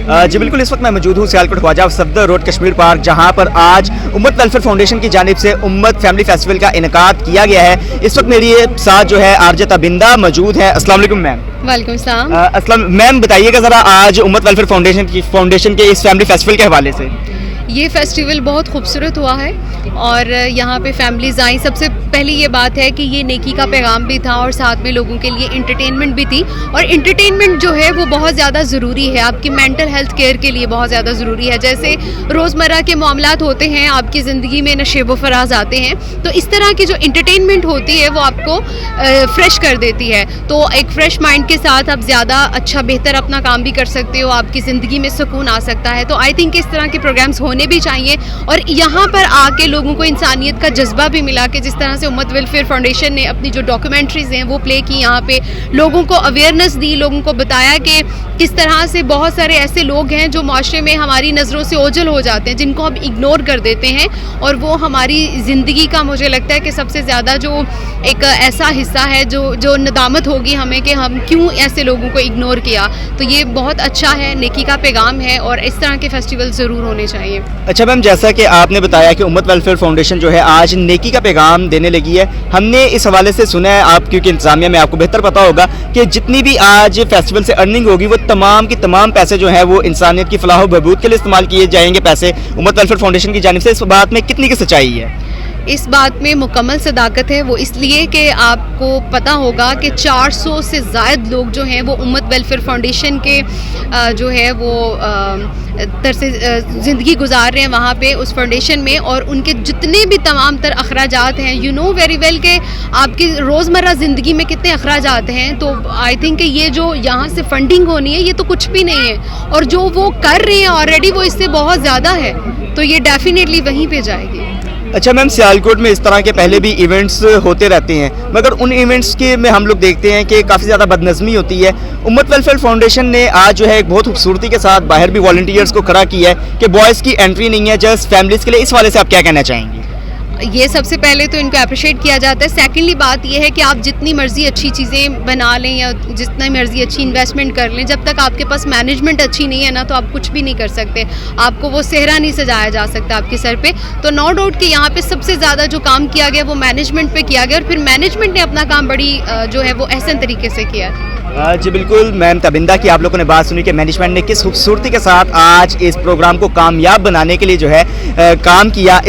जी बिल्कुल, इस वक्त मैं मौजूद हूँ सियालकोट ख्वाजा सफदर रोड कश्मीर पार्क, जहाँ पर आज उम्मत वेलफेयर फाउंडेशन की जानिब से उम्मत फैमिली फेस्टिवल का इनेकाद किया गया है। इस वक्त मेरी साथ जो है आरजे तबिंदा मौजूद है। अस्सलाम वालेकुम मैम। वालेकुम सलाम। अस्सलाम मैम, बताइएगा ज़रा आज उम्मत वेलफेयर फाउंडेशन के इस फैमिली फेस्टिवल के हवाले से। ये फेस्टिवल बहुत खूबसूरत हुआ है और यहाँ पे फैमिलीज आई। सबसे पहली ये बात है कि ये नेकी का पैगाम भी था और साथ में लोगों के लिए इंटरटेनमेंट भी थी। और इंटरटेनमेंट जो है वो बहुत ज़्यादा ज़रूरी है, आपकी मेंटल हेल्थ केयर के लिए बहुत ज़्यादा ज़रूरी है। जैसे रोज़मर्रा के मामलात होते हैं, आपकी ज़िंदगी में नशेब व फराज आते हैं, तो इस तरह की जो इंटरटेनमेंट होती है वो आपको फ्रेश कर देती है। तो एक फ़्रेश माइंड के साथ आप ज़्यादा अच्छा बेहतर अपना काम भी कर सकते हो, आपकी ज़िंदगी में सुकून आ सकता है। तो आई थिंक इस तरह के प्रोग्राम्स होने भी चाहिए। और यहाँ पर आके लोगों को इंसानियत का जज्बा भी मिला कि जिस तरह से उम्मत वेलफेयर फाउंडेशन ने अपनी जो डॉक्यूमेंट्रीज़ हैं वो प्ले की, यहाँ पे लोगों को अवेयरनेस दी, लोगों को बताया कि किस तरह से बहुत सारे ऐसे लोग हैं जो माशरे में हमारी नज़रों से ओझल हो जाते हैं, जिनको हम इग्नोर कर देते हैं। और वो हमारी ज़िंदगी का मुझे लगता है कि सबसे ज़्यादा जो एक ऐसा हिस्सा है जो नदामत होगी हमें कि हम क्यों ऐसे लोगों को इग्नोर किया। तो ये बहुत अच्छा है, नेकी का पैगाम है और इस तरह के फेस्टिवल ज़रूर होने चाहिए। अच्छा मैम, जैसा कि आपने बताया कि उम्मत वेलफेयर फाउंडेशन जो है आज नेकी का पैगाम देने लगी है, हमने इस हवाले से सुना है, आप क्योंकि इंतजामिया में आपको बेहतर पता होगा कि जितनी भी आज फेस्टिवल से अर्निंग होगी वो तमाम की तमाम पैसे जो है वो इंसानियत की फलाह व बहबूद के लिए इस्तेमाल किए जाएंगे पैसे उम्मत वेलफेयर फाउंडेशन की जानिब से। इस बात में कितनी की सच्चाई है? इस बात में मुकम्मल सदाकत है। वो इसलिए कि आपको पता होगा कि 400 से ज़ायद लोग जो हैं वो उम्मत वेलफेयर फाउंडेशन के जो है वो तरह से ज़िंदगी गुजार रहे हैं वहाँ पे उस फाउंडेशन में। और उनके जितने भी तमाम तर अखराजात हैं, यू नो वेरी वेल कि आपकी रोज़मर्रा ज़िंदगी में कितने अखराजात हैं। तो आई थिंक कि ये जो यहाँ से फंडिंग होनी है ये तो कुछ भी नहीं है, और जो वो कर रहे हैं ऑलरेडी वो इससे बहुत ज़्यादा है, तो ये डेफिनेटली वहीं पे जाएगी। अच्छा मैम, सियालकोट में इस तरह के पहले भी इवेंट्स होते रहते हैं, मगर उन इवेंट्स के में हम लोग देखते हैं कि काफ़ी ज़्यादा बदनज़मी होती है। उम्मत वेलफेयर फाउंडेशन ने आज जो है एक बहुत खूबसूरती के साथ बाहर भी वॉलंटियर्स को खड़ा किया है कि बॉयज़ की एंट्री नहीं है जस्ट फैमिलीज़ के लिए। इस वाले से आप क्या कहना चाहेंगे? ये सबसे पहले तो इनको अप्रिशिएट किया जाता है। सेकेंडली बात ये है कि आप जितनी मर्ज़ी अच्छी चीज़ें बना लें या जितनी मर्ज़ी अच्छी इन्वेस्टमेंट कर लें, जब तक आपके पास मैनेजमेंट अच्छी नहीं है ना तो आप कुछ भी नहीं कर सकते, आपको वो सेहरा नहीं सजाया जा सकता आपके सर पे। तो नो डाउट कि यहाँ पे सबसे ज़्यादा जो काम किया गया वो मैनेजमेंट पे किया गया, और फिर मैनेजमेंट ने अपना काम बड़ी जो है वो एहसन तरीके से किया। जी बिल्कुल मैम तबिंदा की आप लोगों ने बात सुनी कि मैनेजमेंट ने किस खूबसूरती के साथ आज इस प्रोग्राम को कामयाब बनाने के लिए जो है काम किया।